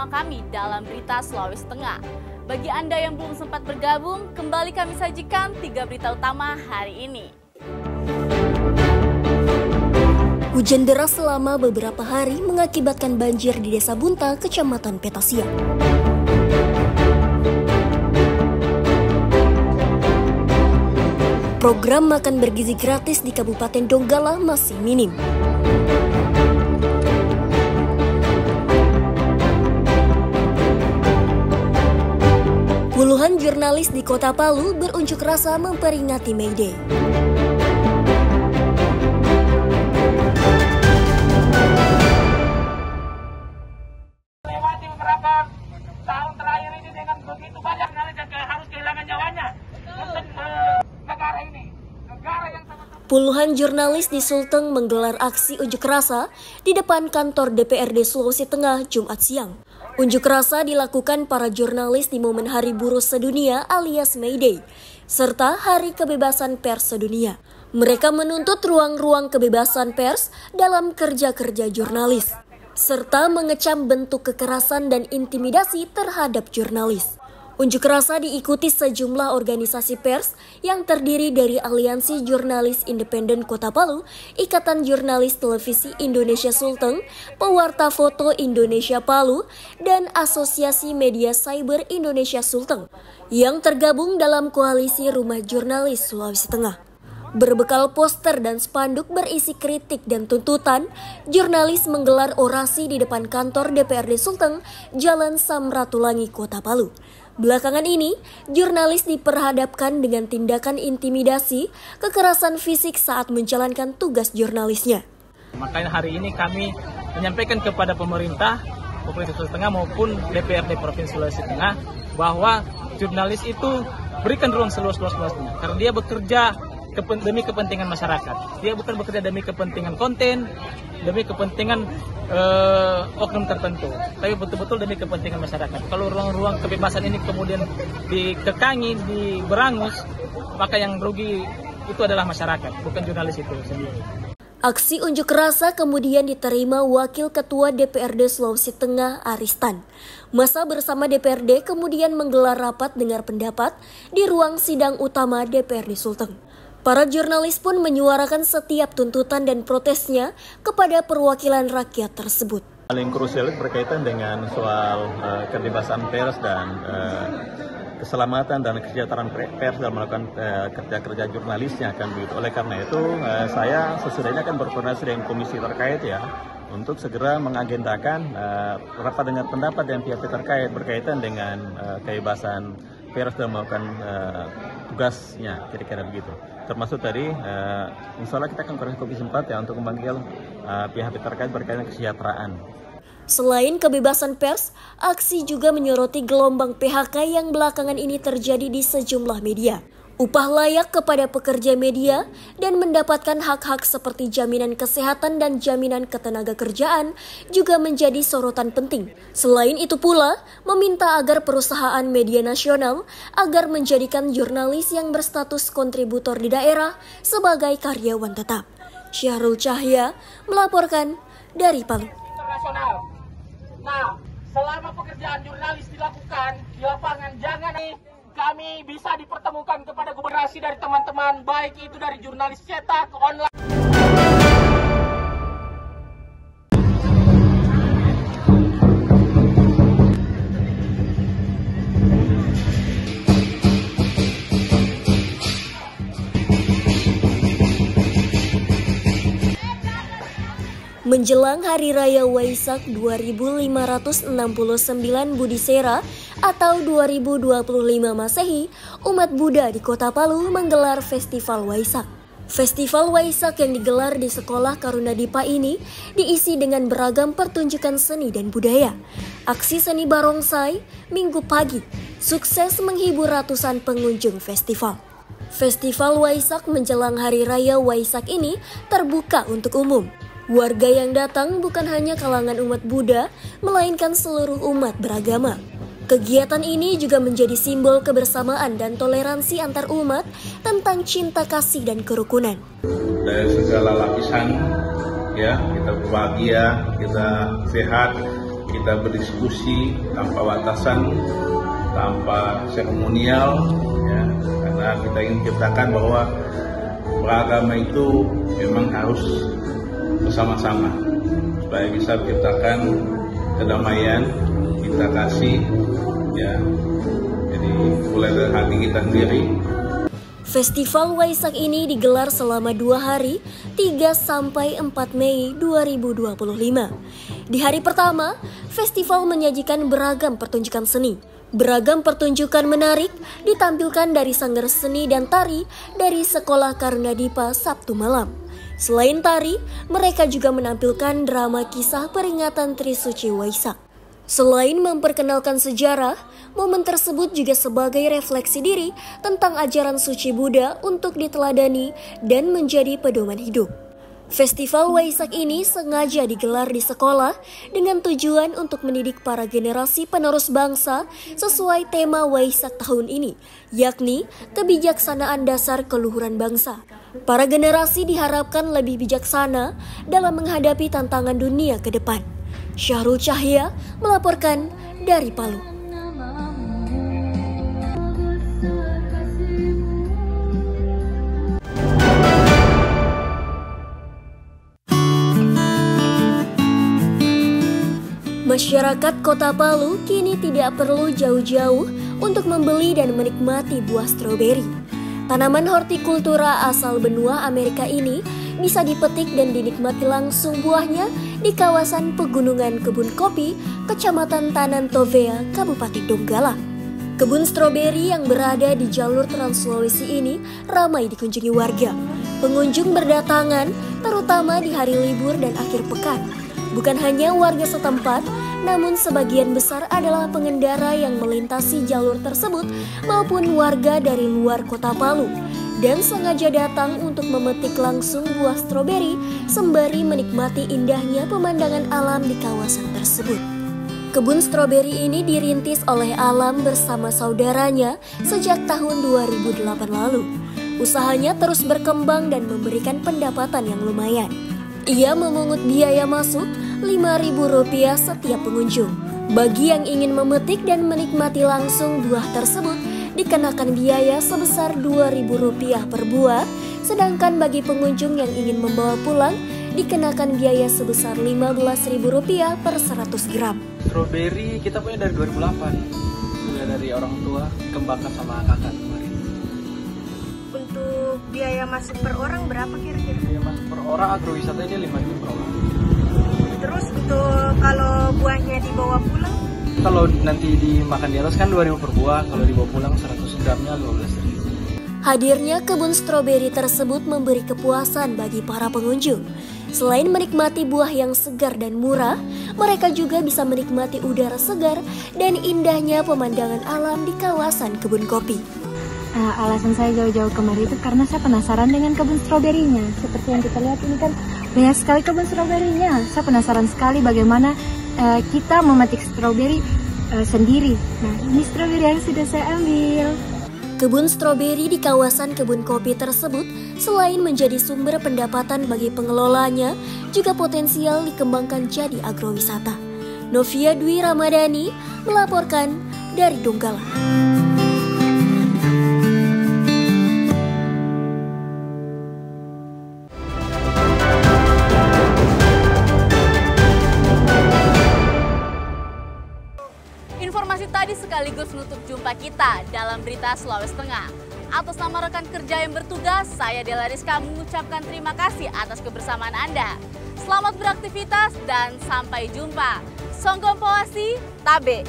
bersama kami dalam Berita Sulawesi Tengah. Bagi Anda yang belum sempat bergabung, kembali kami sajikan 3 berita utama hari ini. Hujan deras selama beberapa hari mengakibatkan banjir di Desa Bunta, Kecamatan Petasiang. Program makan bergizi gratis di Kabupaten Donggala masih minim. Puluhan jurnalis di Kota Palu berunjuk rasa memperingati May Day. Lewati beberapa tahun terakhir ini dengan begitu banyak yang harus kehilangan nyawanya untuk negara ini. Negara yang Puluhan jurnalis di Sulteng menggelar aksi unjuk rasa di depan kantor DPRD Sulawesi Tengah Jumat siang. Unjuk rasa dilakukan para jurnalis di momen Hari Buruh Sedunia alias May Day, serta Hari Kebebasan Pers Sedunia. Mereka menuntut ruang-ruang kebebasan pers dalam kerja-kerja jurnalis, serta mengecam bentuk kekerasan dan intimidasi terhadap jurnalis. Unjuk rasa diikuti sejumlah organisasi pers yang terdiri dari Aliansi Jurnalis Independen Kota Palu, Ikatan Jurnalis Televisi Indonesia Sulteng, Pewarta Foto Indonesia Palu, dan Asosiasi Media Cyber Indonesia Sulteng, yang tergabung dalam Koalisi Rumah Jurnalis Sulawesi Tengah. Berbekal poster dan spanduk berisi kritik dan tuntutan, jurnalis menggelar orasi di depan kantor DPRD Sulteng, Jalan Samratulangi, Kota Palu. Belakangan ini, jurnalis diperhadapkan dengan tindakan intimidasi, kekerasan fisik saat menjalankan tugas jurnalisnya. Makanya hari ini kami menyampaikan kepada pemerintah Provinsi Sulawesi Tengah maupun DPRD Provinsi Sulawesi Tengah bahwa jurnalis itu berikan ruang seluas-luasnya karena dia bekerja demi kepentingan masyarakat. Dia bukan bekerja demi kepentingan konten, demi kepentingan oknum tertentu, tapi betul-betul demi kepentingan masyarakat. Kalau ruang-ruang kebebasan ini kemudian dikekangi, diberangus, maka yang rugi itu adalah masyarakat, bukan jurnalis itu sendiri. Aksi unjuk rasa kemudian diterima Wakil Ketua DPRD Sulawesi Tengah Aristan. Masa bersama DPRD kemudian menggelar rapat dengar pendapat di ruang sidang utama DPRD Sulteng. Para jurnalis pun menyuarakan setiap tuntutan dan protesnya kepada perwakilan rakyat tersebut. Paling krusial berkaitan dengan soal kebebasan pers dan keselamatan dan kesejahteraan pers dalam melakukan kerja-kerja jurnalisnya kan begitu. Oleh karena itu saya sesudahnya akan berkoordinasi dengan komisi terkait ya untuk segera mengagendakan rapat dengar pendapat dan pihak terkait berkaitan dengan kebebasan pers dalam melakukan tugasnya, kira-kira begitu. Termasuk tadi, insya Allah kita akan koordinasi komisi 4 ya untuk memanggil pihak terkait berkaitan kesejahteraan. Selain kebebasan pers, aksi juga menyoroti gelombang PHK yang belakangan ini terjadi di sejumlah media. Upah layak kepada pekerja media dan mendapatkan hak-hak seperti jaminan kesehatan dan jaminan ketenagakerjaan juga menjadi sorotan penting. Selain itu pula, meminta agar perusahaan media nasional agar menjadikan jurnalis yang berstatus kontributor di daerah sebagai karyawan tetap. Syahrul Cahya melaporkan dari Palu. Nah, selama pekerjaan jurnalis dilakukan di lapangan, jangan kami bisa dipertemukan kepada gubernasi dari teman-teman, baik itu dari jurnalis cetak, online. Menjelang Hari Raya Waisak 2569 Budi Sera atau 2025 Masehi, umat Buddha di Kota Palu menggelar Festival Waisak. Festival Waisak yang digelar di Sekolah Karunadipa ini diisi dengan beragam pertunjukan seni dan budaya. Aksi seni barongsai Minggu pagi sukses menghibur ratusan pengunjung festival. Festival Waisak menjelang Hari Raya Waisak ini terbuka untuk umum. Warga yang datang bukan hanya kalangan umat Buddha, melainkan seluruh umat beragama. Kegiatan ini juga menjadi simbol kebersamaan dan toleransi antar umat tentang cinta kasih dan kerukunan. Dari segala lapisan, ya kita bahagia, kita sehat, kita berdiskusi tanpa batasan, tanpa seremonial, ya, karena kita ingin menciptakan bahwa beragama itu memang harus bersama-sama supaya bisa menciptakan kedamaian, kita kasih, ya. Jadi mulai dari hati kita sendiri. Festival Waisak ini digelar selama 2 hari, 3 sampai 4 Mei 2025. Di hari pertama, festival menyajikan beragam pertunjukan seni. Beragam pertunjukan menarik ditampilkan dari sanggar seni dan tari dari Sekolah Karunadipa Sabtu malam. Selain tari, mereka juga menampilkan drama kisah peringatan Trisuci Waisak. Selain memperkenalkan sejarah, momen tersebut juga sebagai refleksi diri tentang ajaran suci Buddha untuk diteladani dan menjadi pedoman hidup. Festival Waisak ini sengaja digelar di sekolah dengan tujuan untuk mendidik para generasi penerus bangsa sesuai tema Waisak tahun ini, yakni kebijaksanaan dasar keluhuran bangsa. Para generasi diharapkan lebih bijaksana dalam menghadapi tantangan dunia ke depan. Syahrul Cahya melaporkan dari Palu. Masyarakat Kota Palu kini tidak perlu jauh-jauh untuk membeli dan menikmati buah stroberi. Tanaman hortikultura asal benua Amerika ini bisa dipetik dan dinikmati langsung buahnya di kawasan pegunungan Kebun Kopi, Kecamatan Tanan Tovea, Kabupaten Donggala. Kebun stroberi yang berada di jalur Trans Sulawesi ini ramai dikunjungi warga. Pengunjung berdatangan terutama di hari libur dan akhir pekan. Bukan hanya warga setempat, namun sebagian besar adalah pengendara yang melintasi jalur tersebut maupun warga dari luar Kota Palu dan sengaja datang untuk memetik langsung buah stroberi sembari menikmati indahnya pemandangan alam di kawasan tersebut. Kebun stroberi ini dirintis oleh Alam bersama saudaranya sejak tahun 2008 lalu. Usahanya terus berkembang dan memberikan pendapatan yang lumayan. Ia memungut biaya masuk Rp5.000 setiap pengunjung. Bagi yang ingin memetik dan menikmati langsung buah tersebut, dikenakan biaya sebesar Rp2.000 per buah, sedangkan bagi pengunjung yang ingin membawa pulang, dikenakan biaya sebesar Rp15.000 per 100 gram. Stroberi kita punya dari 2008, sudah dari orang tua, kembangkan sama kakak kemarin. Untuk biaya masuk per orang berapa kira-kira? Biaya masuk per orang agrowisata ini Rp5.000 per orang. Terus untuk kalau buahnya dibawa pulang? Kalau nanti dimakan di atas kan Rp2.000 per buah, kalau dibawa pulang 100 gramnya Rp12.000. Hadirnya kebun stroberi tersebut memberi kepuasan bagi para pengunjung. Selain menikmati buah yang segar dan murah, mereka juga bisa menikmati udara segar dan indahnya pemandangan alam di kawasan kebun kopi. Alasan saya jauh-jauh kemari itu karena saya penasaran dengan kebun stroberinya. Seperti yang kita lihat ini kan banyak sekali kebun stroberinya. Saya penasaran sekali bagaimana kita memetik stroberi sendiri. Nah, ini stroberi yang sudah saya ambil. Kebun stroberi di kawasan kebun kopi tersebut selain menjadi sumber pendapatan bagi pengelolanya, juga potensial dikembangkan jadi agrowisata. Novia Dwi Ramadhani melaporkan dari Donggala. Informasi tadi sekaligus menutup jumpa kita dalam Berita Sulawesi Tengah. Atas nama rekan kerja yang bertugas, saya Dela Rizka mengucapkan terima kasih atas kebersamaan Anda. Selamat beraktivitas dan sampai jumpa. Songgom Powasi, Tabe.